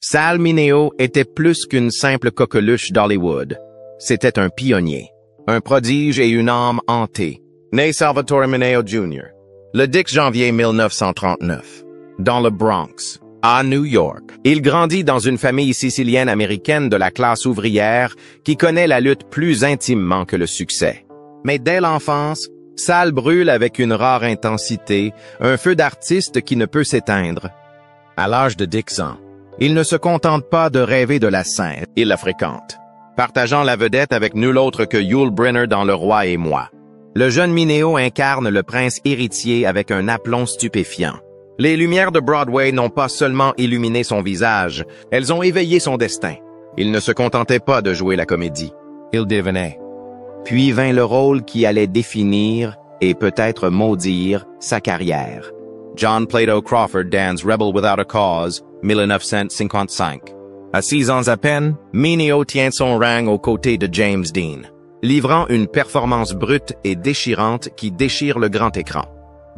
Sal Mineo était plus qu'une simple coqueluche d'Hollywood. C'était un pionnier, un prodige et une âme hantée. Né Salvatore Mineo Jr. le 10 janvier 1939, dans le Bronx, à New York. Il grandit dans une famille sicilienne-américaine de la classe ouvrière qui connaît la lutte plus intimement que le succès. Mais dès l'enfance, Sal brûle avec une rare intensité, un feu d'artiste qui ne peut s'éteindre. À l'âge de 10 ans, il ne se contente pas de rêver de la scène, il la fréquente, partageant la vedette avec nul autre que Yul Brynner dans Le Roi et moi. Le jeune Mineo incarne le prince héritier avec un aplomb stupéfiant. Les lumières de Broadway n'ont pas seulement illuminé son visage, elles ont éveillé son destin. Il ne se contentait pas de jouer la comédie, il devenait. Puis vint le rôle qui allait définir et peut-être maudire sa carrière. John Plato Crawford dans Rebel Without a Cause, 1955. À 6 ans à peine, Mineo tient son rang aux côtés de James Dean, livrant une performance brute et déchirante qui déchire le grand écran.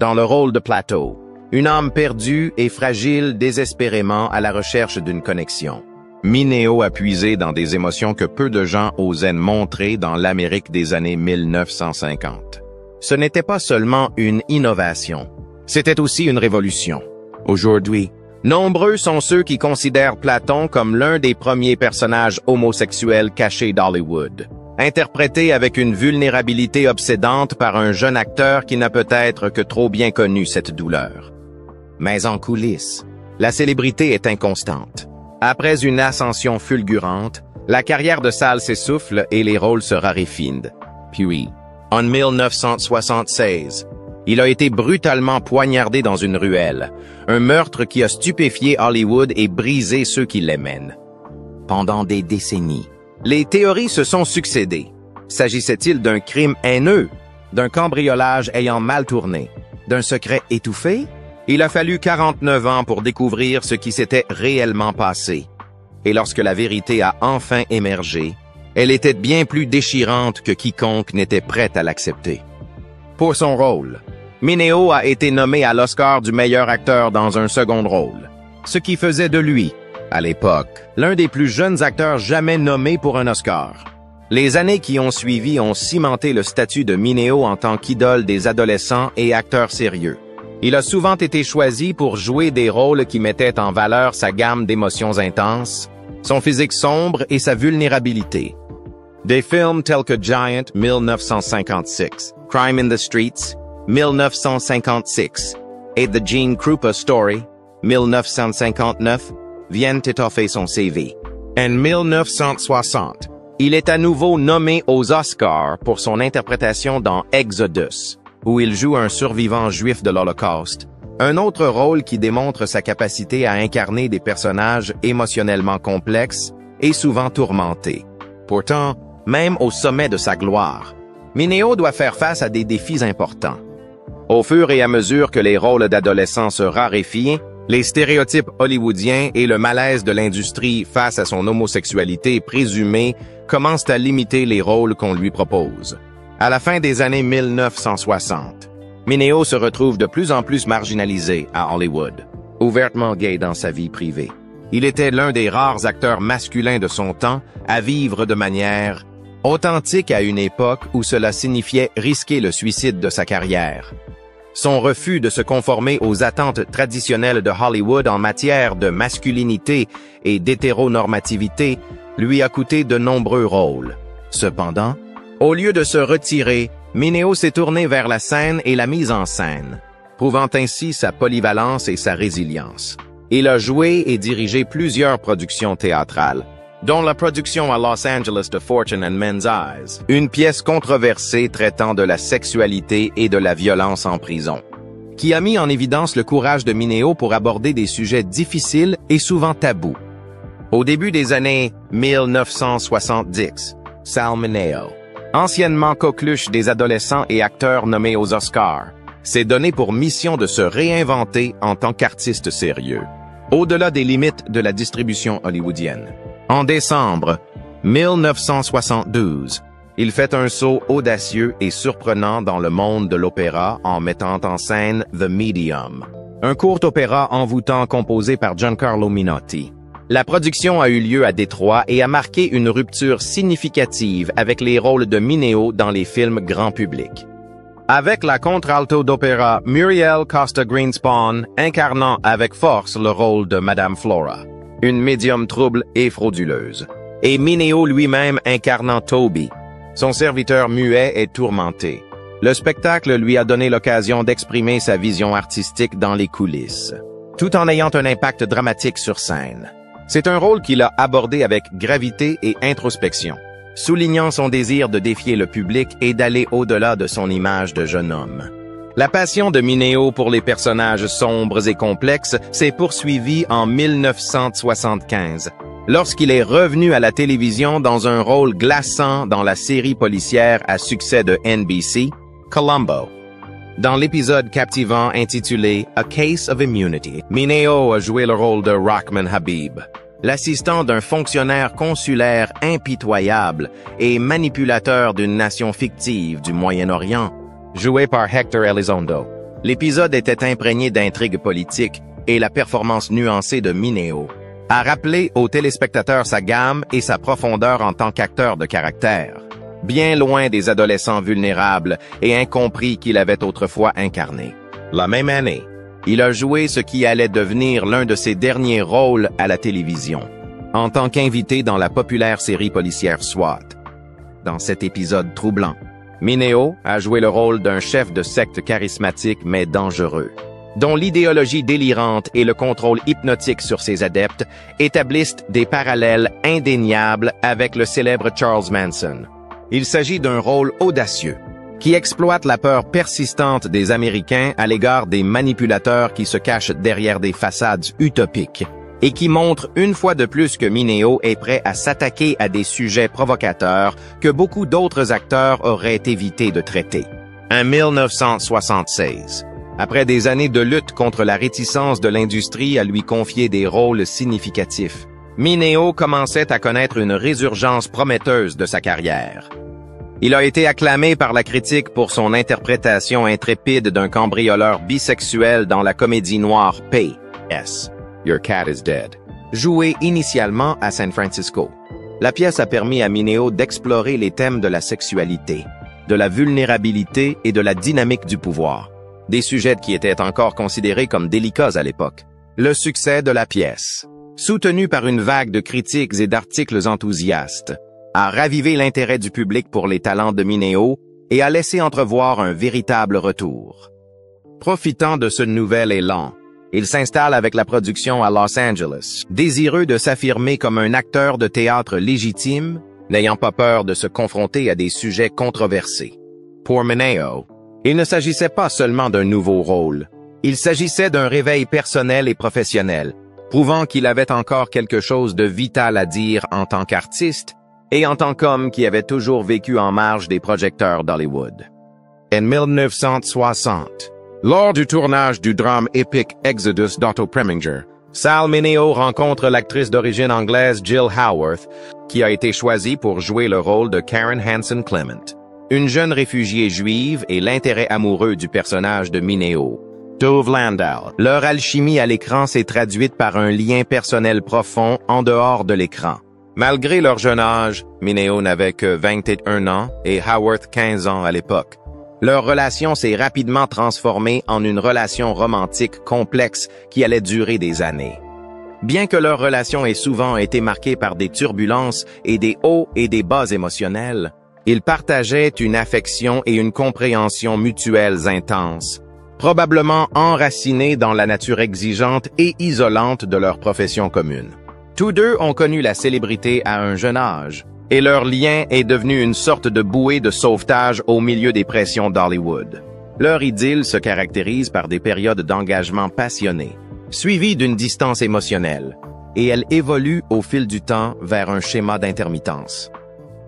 Dans le rôle de Plato, une âme perdue et fragile désespérément à la recherche d'une connexion. Mineo a puisé dans des émotions que peu de gens osaient montrer dans l'Amérique des années 1950. Ce n'était pas seulement une innovation, c'était aussi une révolution. Aujourd'hui, nombreux sont ceux qui considèrent Platon comme l'un des premiers personnages homosexuels cachés d'Hollywood, interprété avec une vulnérabilité obsédante par un jeune acteur qui n'a peut-être que trop bien connu cette douleur. Mais en coulisses, la célébrité est inconstante. Après une ascension fulgurante, la carrière de Sal s'essouffle et les rôles se raréfinent. Puis, en 1976, il a été brutalement poignardé dans une ruelle, un meurtre qui a stupéfié Hollywood et brisé ceux qui l'aimaient. Pendant des décennies, les théories se sont succédées. S'agissait-il d'un crime haineux, d'un cambriolage ayant mal tourné, d'un secret étouffé? Il a fallu 49 ans pour découvrir ce qui s'était réellement passé. Et lorsque la vérité a enfin émergé, elle était bien plus déchirante que quiconque n'était prêt à l'accepter. Pour son rôle, Mineo a été nommé à l'Oscar du meilleur acteur dans un second rôle, ce qui faisait de lui, à l'époque, l'un des plus jeunes acteurs jamais nommés pour un Oscar. Les années qui ont suivi ont cimenté le statut de Mineo en tant qu'idole des adolescents et acteurs sérieux. Il a souvent été choisi pour jouer des rôles qui mettaient en valeur sa gamme d'émotions intenses, son physique sombre et sa vulnérabilité. Des films tels que Giant, 1956, Crime in the Streets, 1956, et The Gene Krupa Story, 1959, viennent étoffer son CV. En 1960, il est à nouveau nommé aux Oscars pour son interprétation dans Exodus, où il joue un survivant juif de l'Holocauste, un autre rôle qui démontre sa capacité à incarner des personnages émotionnellement complexes et souvent tourmentés. Pourtant, même au sommet de sa gloire, Mineo doit faire face à des défis importants. Au fur et à mesure que les rôles d'adolescents se raréfient, les stéréotypes hollywoodiens et le malaise de l'industrie face à son homosexualité présumée commencent à limiter les rôles qu'on lui propose. À la fin des années 1960, Mineo se retrouve de plus en plus marginalisé à Hollywood, ouvertement gay dans sa vie privée. Il était l'un des rares acteurs masculins de son temps à vivre de manière authentique à une époque où cela signifiait risquer le suicide de sa carrière. Son refus de se conformer aux attentes traditionnelles de Hollywood en matière de masculinité et d'hétéronormativité lui a coûté de nombreux rôles. Cependant, au lieu de se retirer, Mineo s'est tourné vers la scène et la mise en scène, prouvant ainsi sa polyvalence et sa résilience. Il a joué et dirigé plusieurs productions théâtrales, dont la production à Los Angeles de Fortune and Men's Eyes, une pièce controversée traitant de la sexualité et de la violence en prison, qui a mis en évidence le courage de Mineo pour aborder des sujets difficiles et souvent tabous. Au début des années 1970, Sal Mineo, anciennement coqueluche des adolescents et acteurs nommés aux Oscars, s'est donné pour mission de se réinventer en tant qu'artiste sérieux, au-delà des limites de la distribution hollywoodienne. En décembre 1972, il fait un saut audacieux et surprenant dans le monde de l'opéra en mettant en scène The Medium, un court opéra envoûtant composé par Giancarlo Minotti. La production a eu lieu à Détroit et a marqué une rupture significative avec les rôles de Mineo dans les films grand public. Avec la contralto d'opéra Muriel Costa Greenspan incarnant avec force le rôle de Madame Flora, une médium trouble et frauduleuse, et Mineo lui-même incarnant Toby, son serviteur muet et tourmenté. Le spectacle lui a donné l'occasion d'exprimer sa vision artistique dans les coulisses, tout en ayant un impact dramatique sur scène. C'est un rôle qu'il a abordé avec gravité et introspection, soulignant son désir de défier le public et d'aller au-delà de son image de jeune homme. La passion de Mineo pour les personnages sombres et complexes s'est poursuivie en 1975, lorsqu'il est revenu à la télévision dans un rôle glaçant dans la série policière à succès de NBC, Columbo. Dans l'épisode captivant intitulé A Case of Immunity, Mineo a joué le rôle de Rahman Habib, l'assistant d'un fonctionnaire consulaire impitoyable et manipulateur d'une nation fictive du Moyen-Orient, joué par Hector Elizondo. L'épisode était imprégné d'intrigues politiques et la performance nuancée de Mineo a rappelé aux téléspectateurs sa gamme et sa profondeur en tant qu'acteur de caractère, bien loin des adolescents vulnérables et incompris qu'il avait autrefois incarnés. La même année, il a joué ce qui allait devenir l'un de ses derniers rôles à la télévision, en tant qu'invité dans la populaire série policière SWAT. Dans cet épisode troublant, Mineo a joué le rôle d'un chef de secte charismatique mais dangereux, dont l'idéologie délirante et le contrôle hypnotique sur ses adeptes établissent des parallèles indéniables avec le célèbre Charles Manson. Il s'agit d'un rôle audacieux, qui exploite la peur persistante des Américains à l'égard des manipulateurs qui se cachent derrière des façades utopiques, et qui montre une fois de plus que Mineo est prêt à s'attaquer à des sujets provocateurs que beaucoup d'autres acteurs auraient évité de traiter. En 1976, après des années de lutte contre la réticence de l'industrie à lui confier des rôles significatifs, Mineo commençait à connaître une résurgence prometteuse de sa carrière. Il a été acclamé par la critique pour son interprétation intrépide d'un cambrioleur bisexuel dans la comédie noire P.S. Your Cat is Dead, jouée initialement à San Francisco. La pièce a permis à Mineo d'explorer les thèmes de la sexualité, de la vulnérabilité et de la dynamique du pouvoir, des sujets qui étaient encore considérés comme délicats à l'époque. Le succès de la pièce, soutenu par une vague de critiques et d'articles enthousiastes, a ravivé l'intérêt du public pour les talents de Mineo et a laissé entrevoir un véritable retour. Profitant de ce nouvel élan, il s'installe avec la production à Los Angeles, désireux de s'affirmer comme un acteur de théâtre légitime, n'ayant pas peur de se confronter à des sujets controversés. Pour Mineo, il ne s'agissait pas seulement d'un nouveau rôle, il s'agissait d'un réveil personnel et professionnel, prouvant qu'il avait encore quelque chose de vital à dire en tant qu'artiste et en tant qu'homme qui avait toujours vécu en marge des projecteurs d'Hollywood. En 1960, lors du tournage du drame épique Exodus d'Otto Preminger, Sal Mineo rencontre l'actrice d'origine anglaise Jill Howarth, qui a été choisie pour jouer le rôle de Karen Hansen Clement, une jeune réfugiée juive et l'intérêt amoureux du personnage de Mineo, Tove Landau. Leur alchimie à l'écran s'est traduite par un lien personnel profond en dehors de l'écran. Malgré leur jeune âge, Mineo n'avait que 21 ans et Howarth 15 ans à l'époque. Leur relation s'est rapidement transformée en une relation romantique complexe qui allait durer des années. Bien que leur relation ait souvent été marquée par des turbulences et des hauts et des bas émotionnels, ils partageaient une affection et une compréhension mutuelles intenses, probablement enracinées dans la nature exigeante et isolante de leur profession commune. Tous deux ont connu la célébrité à un jeune âge, et leur lien est devenu une sorte de bouée de sauvetage au milieu des pressions d'Hollywood. Leur idylle se caractérise par des périodes d'engagement passionné, suivies d'une distance émotionnelle, et elle évolue au fil du temps vers un schéma d'intermittence.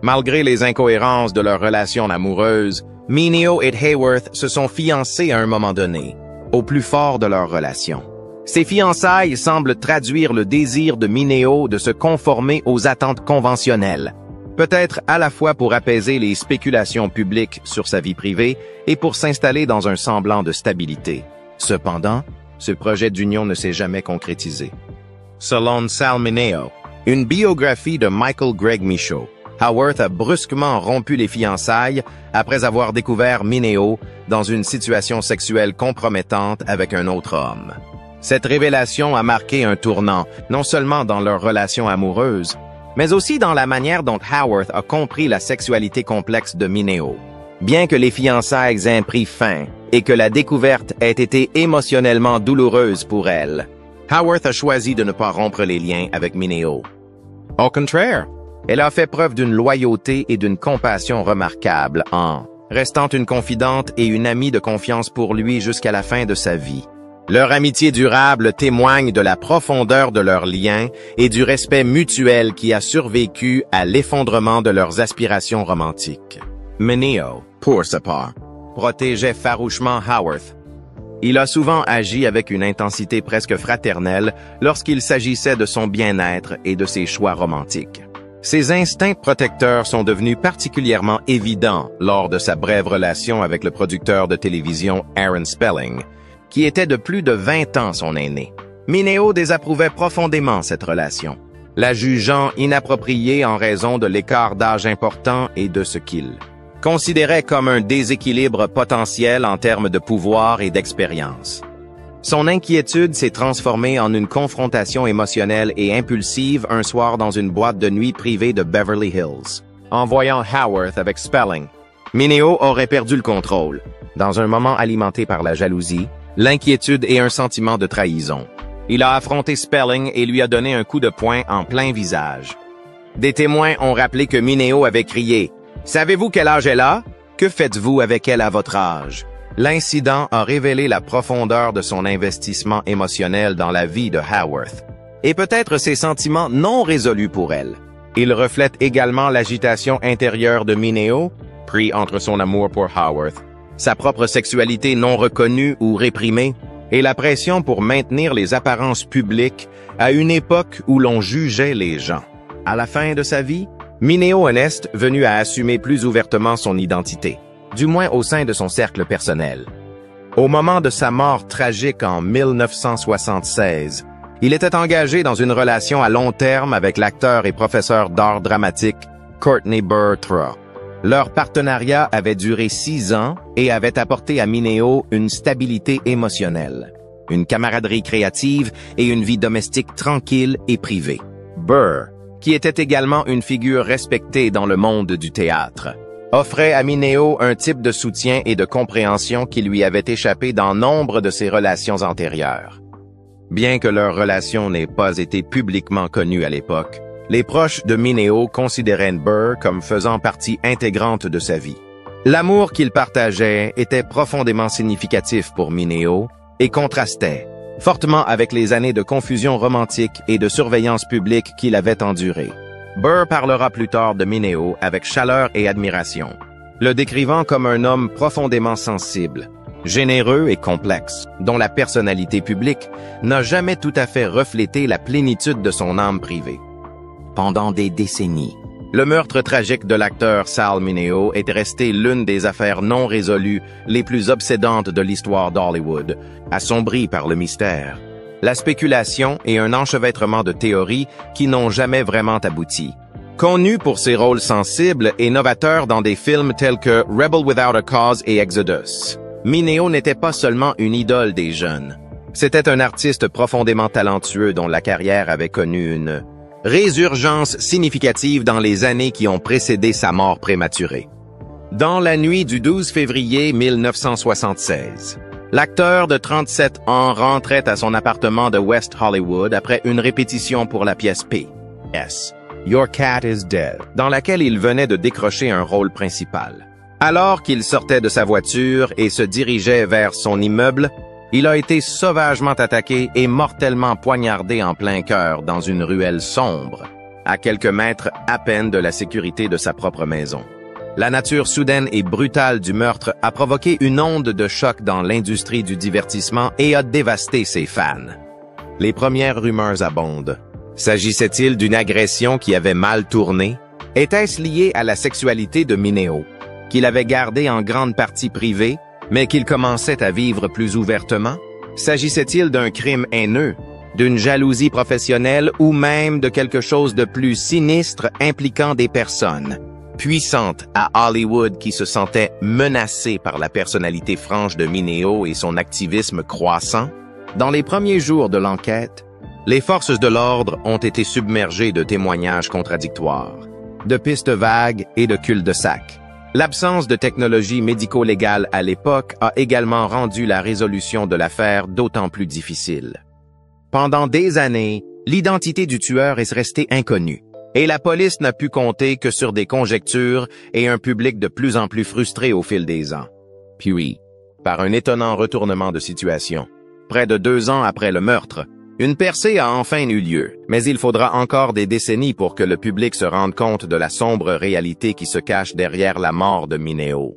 Malgré les incohérences de leur relation amoureuse, Mineo et Howarth se sont fiancés à un moment donné, au plus fort de leur relation. Ces fiançailles semblent traduire le désir de Mineo de se conformer aux attentes conventionnelles, peut-être à la fois pour apaiser les spéculations publiques sur sa vie privée et pour s'installer dans un semblant de stabilité. Cependant, ce projet d'union ne s'est jamais concrétisé. Selon Sal Mineo, une biographie de Michael Greg Michaud, Howarth a brusquement rompu les fiançailles après avoir découvert Mineo dans une situation sexuelle compromettante avec un autre homme. Cette révélation a marqué un tournant, non seulement dans leur relation amoureuse, mais aussi dans la manière dont Howarth a compris la sexualité complexe de Mineo. Bien que les fiançailles aient pris fin et que la découverte ait été émotionnellement douloureuse pour elle, Howarth a choisi de ne pas rompre les liens avec Mineo. Au contraire, elle a fait preuve d'une loyauté et d'une compassion remarquables en restant une confidente et une amie de confiance pour lui jusqu'à la fin de sa vie. Leur amitié durable témoigne de la profondeur de leurs liens et du respect mutuel qui a survécu à l'effondrement de leurs aspirations romantiques. Mineo, pour sa part, protégeait farouchement Howarth. Il a souvent agi avec une intensité presque fraternelle lorsqu'il s'agissait de son bien-être et de ses choix romantiques. Ses instincts protecteurs sont devenus particulièrement évidents lors de sa brève relation avec le producteur de télévision Aaron Spelling, qui était de plus de 20 ans son aîné. Mineo désapprouvait profondément cette relation, la jugeant inappropriée en raison de l'écart d'âge important et de ce qu'il considérait comme un déséquilibre potentiel en termes de pouvoir et d'expérience. Son inquiétude s'est transformée en une confrontation émotionnelle et impulsive un soir dans une boîte de nuit privée de Beverly Hills. En voyant Howarth avec Spelling, Mineo aurait perdu le contrôle, dans un moment alimenté par la jalousie, l'inquiétude et un sentiment de trahison. Il a affronté Spelling et lui a donné un coup de poing en plein visage. Des témoins ont rappelé que Mineo avait crié « Savez-vous quel âge elle a? Que faites-vous avec elle à votre âge? » L'incident a révélé la profondeur de son investissement émotionnel dans la vie de Howarth, et peut-être ses sentiments non résolus pour elle. Il reflète également l'agitation intérieure de Mineo, pris entre son amour pour Howarth, sa propre sexualité non reconnue ou réprimée, et la pression pour maintenir les apparences publiques à une époque où l'on jugeait les gens. À la fin de sa vie, Mineo en est venu à assumer plus ouvertement son identité, du moins au sein de son cercle personnel. Au moment de sa mort tragique en 1976, il était engagé dans une relation à long terme avec l'acteur et professeur d'art dramatique Courtney Burr Truah. Leur partenariat avait duré 6 ans et avait apporté à Mineo une stabilité émotionnelle, une camaraderie créative et une vie domestique tranquille et privée. Burr, qui était également une figure respectée dans le monde du théâtre, offrait à Mineo un type de soutien et de compréhension qui lui avait échappé dans nombre de ses relations antérieures. Bien que leur relation n'ait pas été publiquement connue à l'époque, les proches de Mineo considéraient Burr comme faisant partie intégrante de sa vie. L'amour qu'ils partageaient était profondément significatif pour Mineo et contrastait fortement avec les années de confusion romantique et de surveillance publique qu'il avait endurées. Burr parlera plus tard de Mineo avec chaleur et admiration, le décrivant comme un homme profondément sensible, généreux et complexe, dont la personnalité publique n'a jamais tout à fait reflété la plénitude de son âme privée. Pendant des décennies, le meurtre tragique de l'acteur Sal Mineo est resté l'une des affaires non résolues les plus obsédantes de l'histoire d'Hollywood, assombrie par le mystère, la spéculation et un enchevêtrement de théories qui n'ont jamais vraiment abouti. Connu pour ses rôles sensibles et novateurs dans des films tels que Rebel Without a Cause et Exodus, Mineo n'était pas seulement une idole des jeunes. C'était un artiste profondément talentueux dont la carrière avait connu une résurgence significative dans les années qui ont précédé sa mort prématurée. Dans la nuit du 12 février 1976, l'acteur de 37 ans rentrait à son appartement de West Hollywood après une répétition pour la pièce P.S. Your Cat is Dead, dans laquelle il venait de décrocher un rôle principal. Alors qu'il sortait de sa voiture et se dirigeait vers son immeuble, il a été sauvagement attaqué et mortellement poignardé en plein cœur dans une ruelle sombre, à quelques mètres à peine de la sécurité de sa propre maison. La nature soudaine et brutale du meurtre a provoqué une onde de choc dans l'industrie du divertissement et a dévasté ses fans. Les premières rumeurs abondent. S'agissait-il d'une agression qui avait mal tourné? Était-ce lié à la sexualité de Mineo, qu'il avait gardée en grande partie privée, mais qu'il commençait à vivre plus ouvertement? S'agissait-il d'un crime haineux? d'une jalousie professionnelle ou même de quelque chose de plus sinistre impliquant des personnes puissantes à Hollywood qui se sentaient menacées par la personnalité franche de Mineo et son activisme croissant? Dans les premiers jours de l'enquête, les forces de l'ordre ont été submergées de témoignages contradictoires, de pistes vagues et de cul-de-sac. L'absence de technologie médico-légale à l'époque a également rendu la résolution de l'affaire d'autant plus difficile. Pendant des années, l'identité du tueur est restée inconnue, et la police n'a pu compter que sur des conjectures et un public de plus en plus frustré au fil des ans. Puis, par un étonnant retournement de situation, près de 2 ans après le meurtre, une percée a enfin eu lieu, mais il faudra encore des décennies pour que le public se rende compte de la sombre réalité qui se cache derrière la mort de Mineo.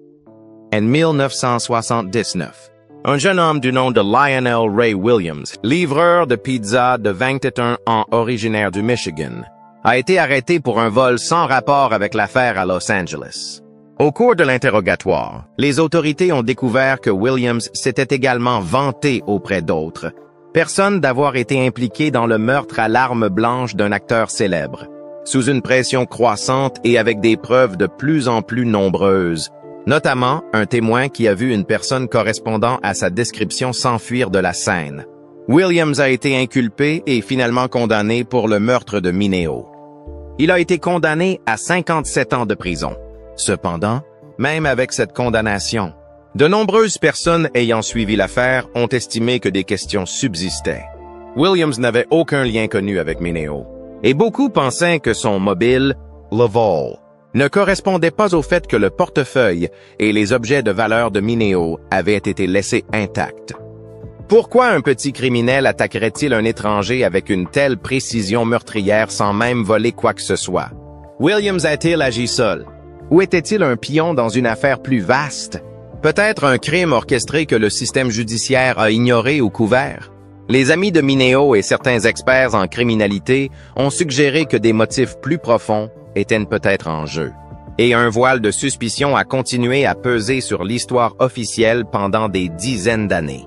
En 1979, un jeune homme du nom de Lionel Ray Williams, livreur de pizza de 21 ans originaire du Michigan, a été arrêté pour un vol sans rapport avec l'affaire à Los Angeles. Au cours de l'interrogatoire, les autorités ont découvert que Williams s'était également vanté auprès d'autres personne d'avoir été impliqué dans le meurtre à l'arme blanche d'un acteur célèbre. Sous une pression croissante et avec des preuves de plus en plus nombreuses, notamment un témoin qui a vu une personne correspondant à sa description s'enfuir de la scène. Williams a été inculpé et finalement condamné pour le meurtre de Mineo. Il a été condamné à 57 ans de prison. Cependant, même avec cette condamnation, de nombreuses personnes ayant suivi l'affaire ont estimé que des questions subsistaient. Williams n'avait aucun lien connu avec Mineo, et beaucoup pensaient que son mobile, le vol, ne correspondait pas au fait que le portefeuille et les objets de valeur de Mineo avaient été laissés intacts. Pourquoi un petit criminel attaquerait-il un étranger avec une telle précision meurtrière sans même voler quoi que ce soit? Williams a-t-il agi seul? Ou était-il un pion dans une affaire plus vaste? Peut-être un crime orchestré que le système judiciaire a ignoré ou couvert? Les amis de Mineo et certains experts en criminalité ont suggéré que des motifs plus profonds étaient peut-être en jeu. Et un voile de suspicion a continué à peser sur l'histoire officielle pendant des dizaines d'années.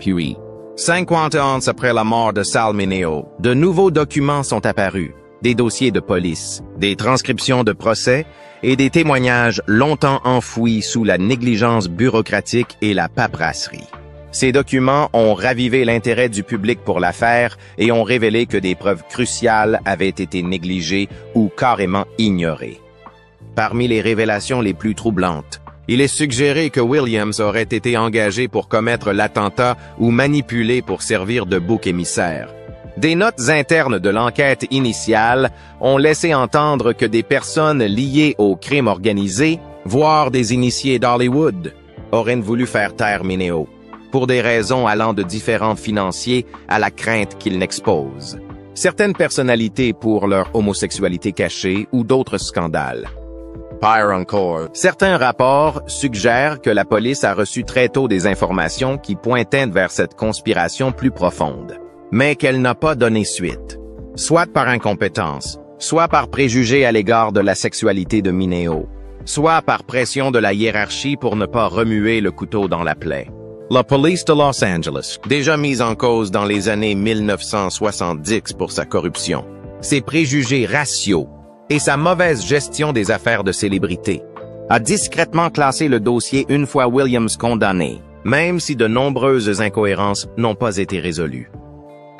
Puis, 50 ans après la mort de Sal Mineo, de nouveaux documents sont apparus, des dossiers de police, des transcriptions de procès et des témoignages longtemps enfouis sous la négligence bureaucratique et la paperasserie. Ces documents ont ravivé l'intérêt du public pour l'affaire et ont révélé que des preuves cruciales avaient été négligées ou carrément ignorées. Parmi les révélations les plus troublantes, il est suggéré que Williams aurait été engagé pour commettre l'attentat ou manipulé pour servir de bouc émissaire. Des notes internes de l'enquête initiale ont laissé entendre que des personnes liées au crime organisé, voire des initiés d'Hollywood, auraient voulu faire taire Mineo, pour des raisons allant de différents financiers à la crainte qu'il n'expose. Certaines personnalités pour leur homosexualité cachée ou d'autres scandales. Pire encore, certains rapports suggèrent que la police a reçu très tôt des informations qui pointaient vers cette conspiration plus profonde, mais qu'elle n'a pas donné suite, soit par incompétence, soit par préjugés à l'égard de la sexualité de Mineo, soit par pression de la hiérarchie pour ne pas remuer le couteau dans la plaie. La police de Los Angeles, déjà mise en cause dans les années 1970 pour sa corruption, ses préjugés raciaux et sa mauvaise gestion des affaires de célébrités, a discrètement classé le dossier une fois Williams condamné, même si de nombreuses incohérences n'ont pas été résolues.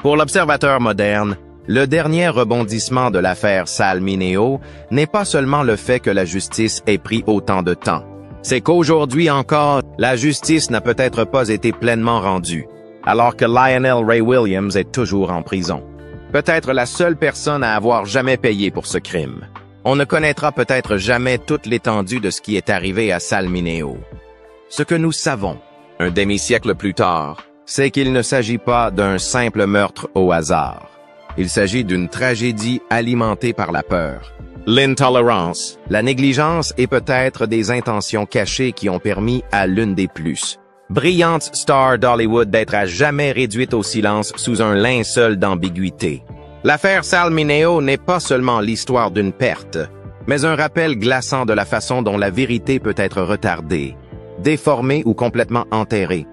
Pour l'observateur moderne, le dernier rebondissement de l'affaire Sal Mineo n'est pas seulement le fait que la justice ait pris autant de temps. C'est qu'aujourd'hui encore, la justice n'a peut-être pas été pleinement rendue, alors que Lionel Ray Williams est toujours en prison. Peut-être la seule personne à avoir jamais payé pour ce crime. On ne connaîtra peut-être jamais toute l'étendue de ce qui est arrivé à Sal Mineo. Ce que nous savons, un demi-siècle plus tard, c'est qu'il ne s'agit pas d'un simple meurtre au hasard. Il s'agit d'une tragédie alimentée par la peur, l'intolérance, la négligence et peut-être des intentions cachées qui ont permis à l'une des plus brillantes stars d'Hollywood d'être à jamais réduite au silence sous un linceul d'ambiguïté. L'affaire Sal Mineo n'est pas seulement l'histoire d'une perte, mais un rappel glaçant de la façon dont la vérité peut être retardée, déformée ou complètement enterrée.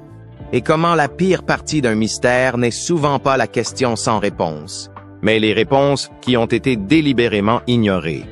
et comment la pire partie d'un mystère n'est souvent pas la question sans réponse, mais les réponses qui ont été délibérément ignorées.